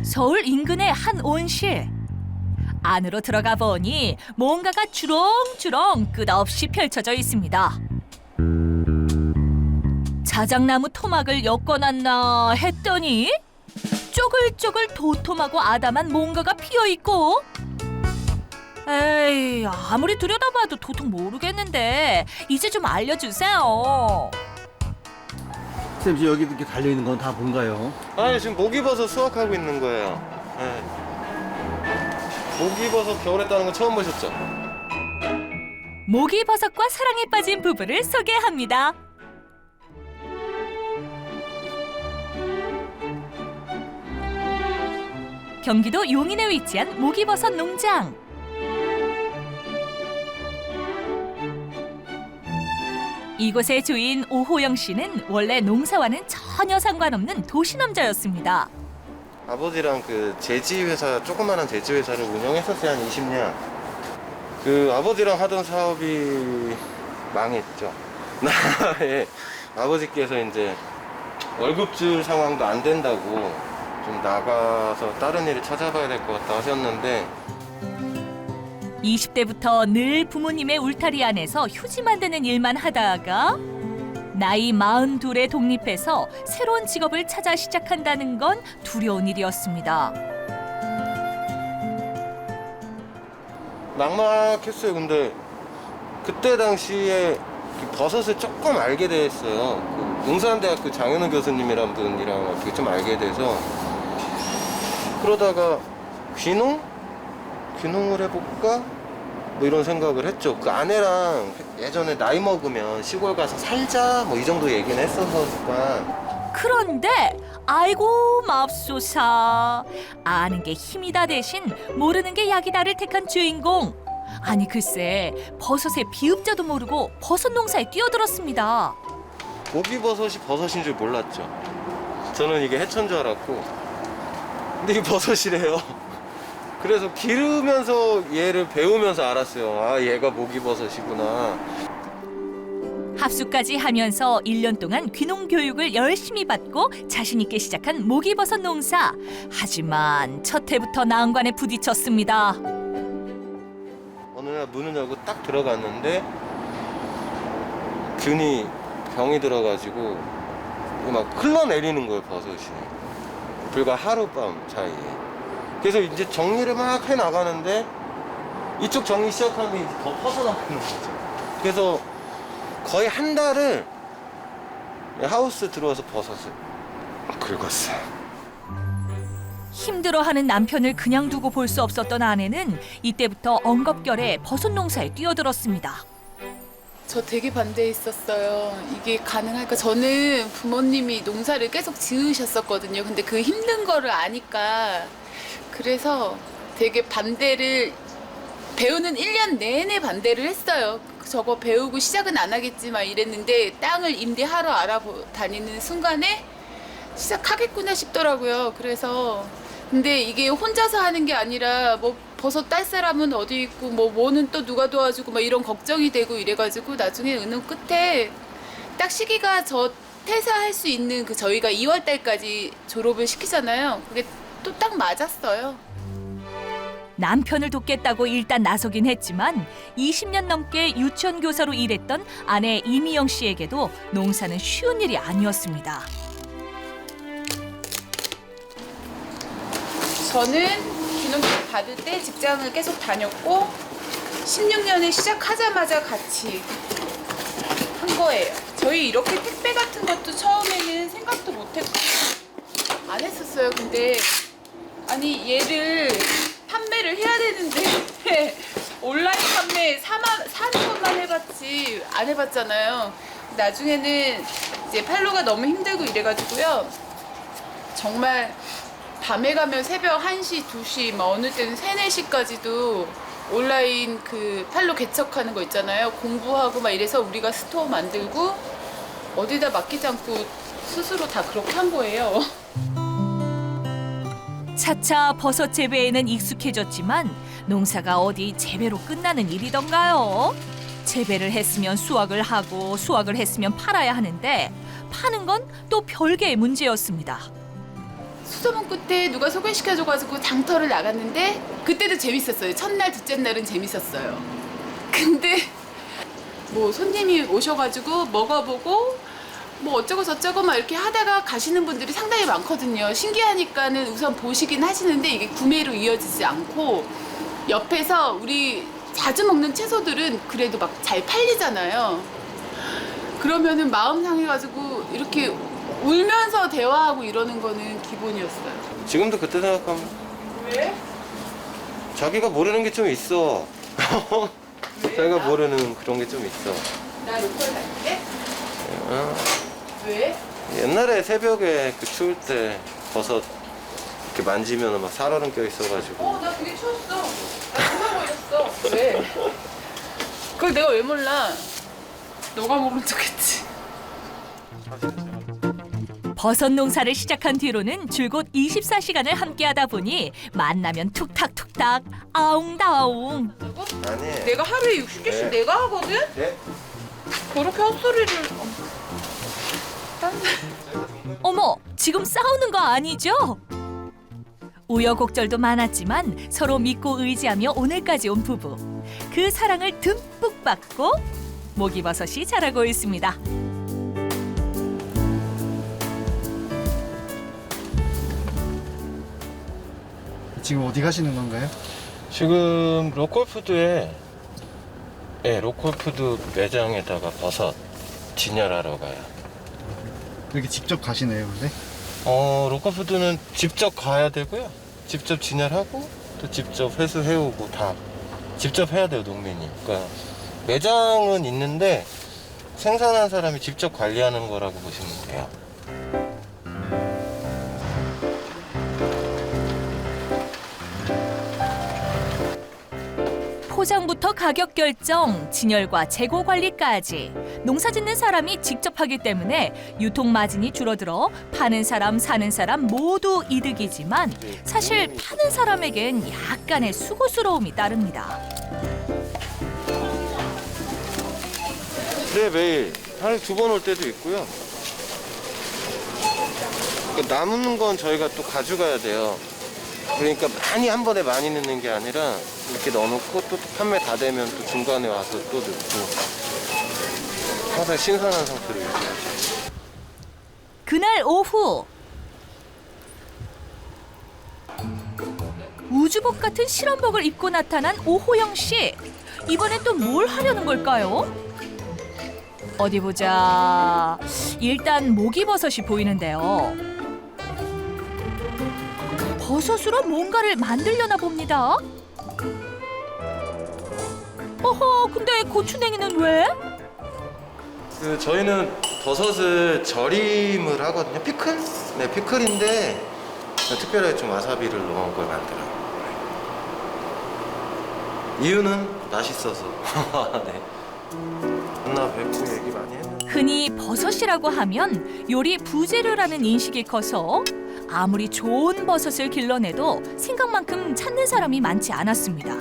서울 인근의 한 온실. 안으로 들어가 보니 뭔가가 주렁주렁 끝없이 펼쳐져 있습니다. 자작나무 토막을 엮어놨나 했더니 쪼글쪼글 도톰하고 아담한 뭔가가 피어있고, 에이, 아무리 들여다봐도 도통 모르겠는데 이제 좀 알려주세요. 선생님, 지금 여기 이렇게 달려있는 건 다 뭔가요? 아니, 지금 목이버섯 수확하고 있는 거예요. 네. 목이버섯 겨울에 따는 거 처음 보셨죠? 모기버섯과 사랑에 빠진 부부를 소개합니다. 경기도 용인에 위치한 모기버섯 농장. 이곳의 주인 오호영 씨는 원래 농사와는 전혀 상관없는 도시남자였습니다. 아버지랑 그 제지회사, 조그마한 제지회사를 운영했었어요, 한 20년. 그 아버지랑 하던 사업이 망했죠. 예. 아버지께서 이제 월급 줄 상황도 안 된다고 좀 나가서 다른 일을 찾아봐야 될 것 같다 하셨는데, 20대부터 늘 부모님의 울타리 안에서 휴지 만드는 일만 하다가 나이 42에 독립해서 새로운 직업을 찾아 시작한다는 건 두려운 일이었습니다. 막막했어요. 근데 그때 당시에 버섯을 조금 알게 됐어요. 그 용산대학교 장현우 교수님이란 분이랑 어떻게 좀 알게 돼서, 그러다가 귀농을 해볼까? 뭐 이런 생각을 했죠. 그 아내랑 예전에 나이 먹으면 시골 가서 살자 뭐 이 정도 얘기는 했었으니까. 그런데 아이고 맙소사, 아는 게 힘이다 대신 모르는 게 약이다를 택한 주인공. 아니 글쎄, 버섯의 비읍자도 모르고 버섯 농사에 뛰어들었습니다. 고기버섯이 버섯인 줄 몰랐죠. 저는 이게 해초인 줄 알았고, 근데 이게 버섯이래요. 그래서 기르면서 얘를 배우면서 알았어요. 아, 얘가 모기버섯이구나. 합숙까지 하면서 1년 동안 귀농 교육을 열심히 받고 자신 있게 시작한 모기버섯 농사. 하지만 첫 해부터 난관에 부딪혔습니다. 어느 날 문을 열고 딱 들어갔는데 균이 병이 들어가지고 막 흘러내리는 거예요, 버섯이. 불과 하룻밤 사이에. 그래서 이제 정리를 막 해나가는데 이쪽 정리 시작하면 이제 더 퍼져나가는 거죠. 그래서 거의 한 달을 하우스 들어와서 버섯을 긁었어요. 힘들어하는 남편을 그냥 두고 볼 수 없었던 아내는 이때부터 엉겁결에 버섯 농사에 뛰어들었습니다. 저 되게 반대했었어요. 이게 가능할까? 저는 부모님이 농사를 계속 지으셨었거든요. 근데 그 힘든 거를 아니까, 그래서 되게 반대를, 배우는 1년 내내 반대를 했어요. 저거 배우고 시작은 안 하겠지만 이랬는데, 땅을 임대하러 알아다니는 순간에 시작하겠구나 싶더라고요. 그래서 근데 이게 혼자서 하는 게 아니라 뭐 버섯 딸 사람은 어디 있고 뭐는 또 누가 도와주고 막 이런 걱정이 되고 이래가지고 나중에 의논 끝에 딱 시기가 저 퇴사할 수 있는 그 저희가 2월 달까지 졸업을 시키잖아요. 그게 또 딱 맞았어요. 남편을 돕겠다고 일단 나서긴 했지만 20년 넘게 유치원 교사로 일했던 아내 이미영 씨에게도 농사는 쉬운 일이 아니었습니다. 저는 귀농교육 받을 때 직장을 계속 다녔고 16년에 시작하자마자 같이 한 거예요. 저희 이렇게 택배 같은 것도 처음에는 생각도 못했고 안 했었어요. 근데 아니 얘를 판매를 해야 되는데 온라인 판매 사는 것만 해봤지 안 해봤잖아요. 나중에는 이제 팔로가 너무 힘들고 이래가지고요. 정말 밤에 가면 새벽 1시, 2시, 막 어느 때는 3, 4시까지도 온라인 그 팔로 개척하는 거 있잖아요. 공부하고 막 이래서 우리가 스토어 만들고 어디다 맡기지 않고 스스로 다 그렇게 한 거예요. 차차 버섯 재배에는 익숙해졌지만 농사가 어디 재배로 끝나는 일이던가요? 재배를 했으면 수확을 하고 수확을 했으면 팔아야 하는데 파는 건 또 별개의 문제였습니다. 수소문 끝에 누가 소개시켜줘가지고 장터를 나갔는데 그때도 재밌었어요. 첫날, 둘째 날은 재밌었어요. 근데 뭐 손님이 오셔가지고 먹어보고 뭐 어쩌고 저쩌고 막 이렇게 하다가 가시는 분들이 상당히 많거든요. 신기하니까는 우선 보시긴 하시는데 이게 구매로 이어지지 않고 옆에서 우리 자주 먹는 채소들은 그래도 막 잘 팔리잖아요. 그러면은 마음 상해가지고 이렇게 울면서 대화하고 이러는 거는 기본이었어요. 지금도 그때 생각하면 왜? 자기가 모르는 게 좀 있어. 왜? 자기가 모르는 그런 게 좀 있어. 나 로컬 갈게? 어, 왜? 옛날에 새벽에 그 추울 때 버섯 이렇게 만지면 막 살얼음 껴 있어가지고 나 되게 추웠어. 나 누가 보였어. 왜? 그걸 내가 왜 몰라? 너가 모른 척했지. 버섯 농사를 시작한 뒤로는 줄곧 24시간을 함께하다 보니 만나면 툭탁툭탁 아웅다웅. 아니. 내가 하루에 60개씩 네. 내가 하거든? 네? 그렇게 헛소리를. 어머, 지금 싸우는 거 아니죠? 우여곡절도 많았지만 서로 믿고 의지하며 오늘까지 온 부부. 그 사랑을 듬뿍 받고 목이버섯이 자라고 있습니다. 지금 어디 가시는 건가요? 지금 로컬푸드에 로컬푸드 매장에다가 버섯 진열하러 가요. 이렇게 직접 가시네요, 근데? 로컬푸드는 직접 가야 되고요. 직접 진열하고 또 직접 회수해오고 다 직접 해야 돼요, 농민이. 그러니까 매장은 있는데 생산한 사람이 직접 관리하는 거라고 보시면 돼요. 포장부터 가격 결정, 진열과 재고 관리까지 농사짓는 사람이 직접 하기 때문에 유통 마진이 줄어들어 파는 사람, 사는 사람 모두 이득이지만 사실 파는 사람에겐 약간의 수고스러움이 따릅니다. 네, 매일 하루에 2번 올 때도 있고요. 남는 건 저희가 또 가져가야 돼요. 그러니까 한 번에 많이 넣는 게 아니라 이렇게 넣어놓고 또 판매 다 되면 또 중간에 와서 또 넣고 항상 신선한 상태로 유지하죠. 그날 오후 우주복 같은 실험복을 입고 나타난 오호영 씨. 이번엔 또 뭘 하려는 걸까요? 어디 보자. 일단 목이버섯이 보이는데요. 버섯으로 뭔가를 만들려나 봅니다. 어허, 근데 고추냉이는 왜? 저희는 버섯을 절임을 하거든요. 피클? 네, 피클인데 특별하게 좀 와사비를 넣은 걸 만들어요. 이유는 맛있어서. 네. 만나 뵙고 얘기 많이 했는데. 흔히 버섯이라고 하면 요리 부재료라는 인식이 커서 아무리 좋은 버섯을 길러내도 생각만큼 찾는 사람이 많지 않았습니다.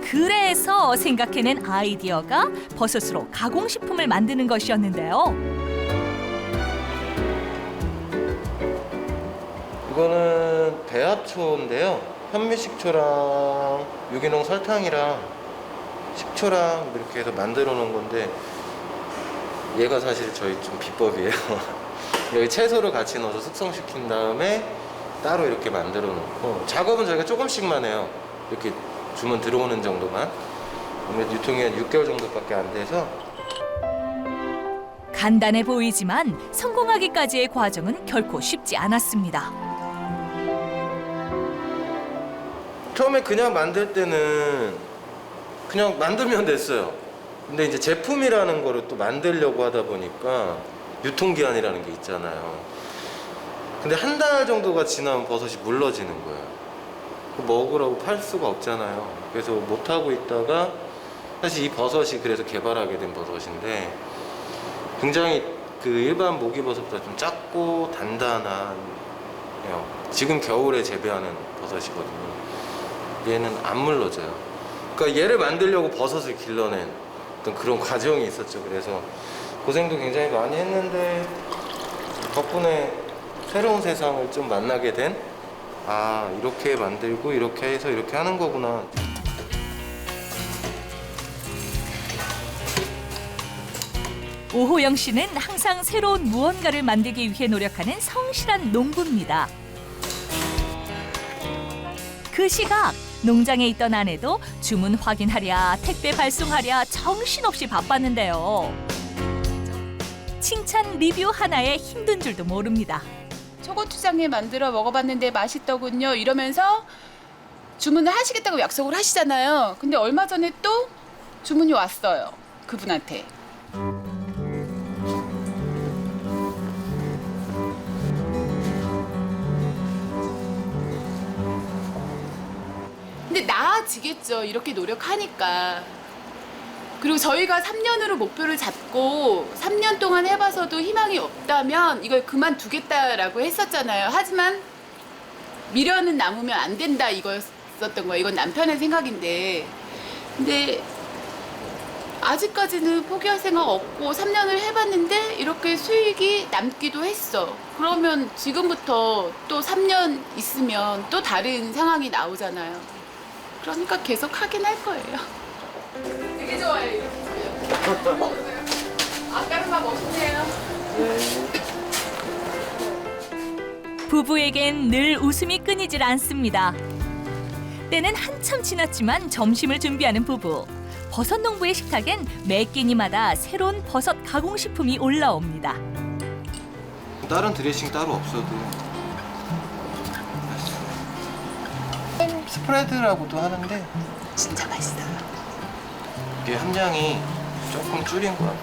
그래서 생각해낸 아이디어가 버섯으로 가공식품을 만드는 것이었는데요. 이거는 배합초인데요. 현미식초랑 유기농 설탕이랑 식초랑 이렇게 해서 만들어 놓은 건데 얘가 사실 저희 좀 비법이에요. 여기 채소를 같이 넣어서 숙성시킨 다음에 따로 이렇게 만들어 놓고 작업은 저희가 조금씩만 해요. 이렇게 주문 들어오는 정도만. 아무래도 유통이 한 6개월 정도밖에 안 돼서. 간단해 보이지만 성공하기까지의 과정은 결코 쉽지 않았습니다. 처음에 그냥 만들 때는 그냥 만들면 됐어요. 근데 이제 제품이라는 거를 또 만들려고 하다 보니까 유통기한이라는 게 있잖아요. 근데 한 달 정도가 지나면 버섯이 물러지는 거예요. 먹으라고 팔 수가 없잖아요. 그래서 못하고 있다가 사실 이 버섯이 그래서 개발하게 된 버섯인데 굉장히 그 일반 목이버섯보다 좀 작고 단단한 지금 겨울에 재배하는 버섯이거든요. 얘는 안 물러져요. 그러니까 얘를 만들려고 버섯을 길러낸 어떤 그런 과정이 있었죠. 그래서 고생도 굉장히 많이 했는데 덕분에 새로운 세상을 좀 만나게 된, 아, 이렇게 만들고 이렇게 해서 이렇게 하는 거구나. 오호영 씨는 항상 새로운 무언가를 만들기 위해 노력하는 성실한 농부입니다. 그 시각 농장에 있던 아내도 주문 확인하랴 택배 발송하랴 정신없이 바빴는데요. 칭찬 리뷰 하나에 힘든 줄도 모릅니다. 초고추장에 만들어 먹어봤는데 맛있더군요. 이러면서 주문을 하시겠다고 약속을 하시잖아요. 근데 얼마 전에 또 주문이 왔어요. 그분한테. 근데 나아지겠죠. 이렇게 노력하니까. 그리고 저희가 3년으로 목표를 잡고 3년 동안 해봐서도 희망이 없다면 이걸 그만두겠다라고 했었잖아요. 하지만 미련은 남으면 안 된다 이거였었던 거예요. 이건 남편의 생각인데. 근데 아직까지는 포기할 생각 없고 3년을 해봤는데 이렇게 수익이 남기도 했어. 그러면 지금부터 또 3년 있으면 또 다른 상황이 나오잖아요. 그러니까 계속 하긴 할 거예요. 되게 좋아요, 이렇게. 아까는 멋있네요. 부부에겐 늘 웃음이 끊이질 않습니다. 때는 한참 지났지만 점심을 준비하는 부부. 버섯 농부의 식탁엔 매 끼니마다 새로운 버섯 가공식품이 올라옵니다. 다른 드레싱 따로 없어도 맛있어요. 스프레드라고도 하는데 진짜 맛있어요. 이게 함량이 조금 줄인 거야.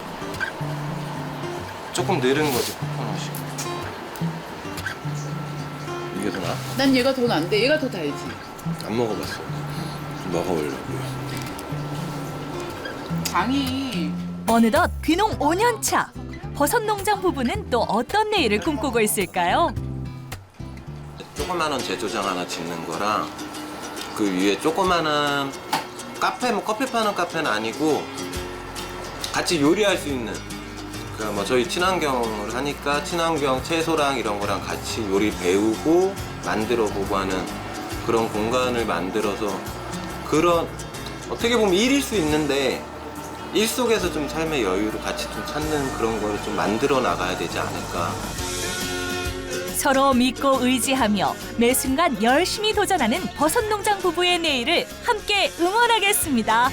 조금 늘은 거지, 코코넛이. 이게 더 나아? 난 얘가 더 난데 얘가 더 달지. 안 먹어봤어. 먹어보려고요. 장이 어느덧 귀농 5년 차. 버섯 농장 부부는 또 어떤 내일을 꿈꾸고 있을까요? 조그마한 제조장 하나 짓는 거랑 그 위에 조그마한 카페, 뭐 커피 파는 카페는 아니고 같이 요리할 수 있는, 그러니까 뭐 저희 친환경을 하니까 친환경 채소랑 이런 거랑 같이 요리 배우고 만들어 보고 하는 그런 공간을 만들어서, 그런 어떻게 보면 일일 수 있는데 일 속에서 좀 삶의 여유를 같이 좀 찾는 그런 거를 좀 만들어 나가야 되지 않을까. 서로 믿고 의지하며 매 순간 열심히 도전하는 버섯 농장 부부의 내일을 함께 응원하겠습니다.